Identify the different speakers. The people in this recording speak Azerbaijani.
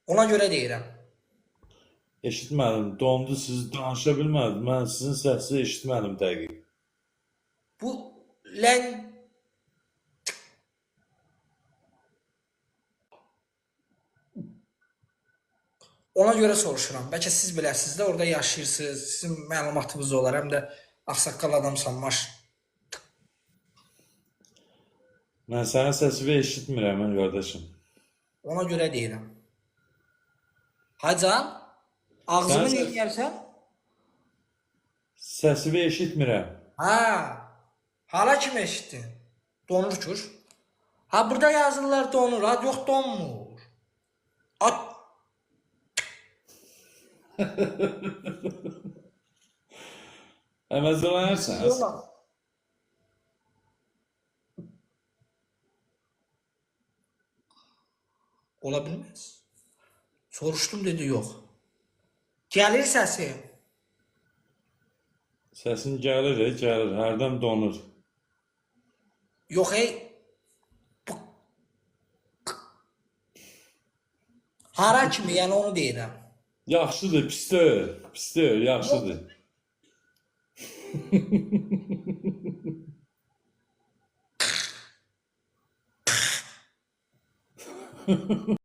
Speaker 1: Ona görə deyirəm.
Speaker 2: Eşitmədim. Dondu, siz danışa bilmədiniz. Mən sizin səsi eşitmədim dəqiq.
Speaker 1: Bu lən ona görə soruşuram. Bəlkə siz biləsiniz də, orada yaşayırsınız, sizin məlumatınız olar, həm də ağsaqqal adamsan,
Speaker 2: Mən sənin səsini eşitmirəm, mən qardaşım.
Speaker 1: ona görə deyirəm. Hacan, ağzını
Speaker 2: Sənin
Speaker 1: eləyərsən?
Speaker 2: səsini eşitmirəm.
Speaker 1: Hə, hala kimi eşitdin? Donur kur. Ha, burada yazırlar donur, ha, yox donmur. At,
Speaker 2: Əməzələnərsən.
Speaker 1: yola. Ola bilməz. Soruşdum, dedi, yox. Gəlir səsi.
Speaker 2: Səsin gəlir, gəlir. Hərdən donur.
Speaker 1: Yox, hara kimi, yəni onu deyirəm.
Speaker 2: Yaxşıdır, pis deyil. Pis deyil, yaxşıdır.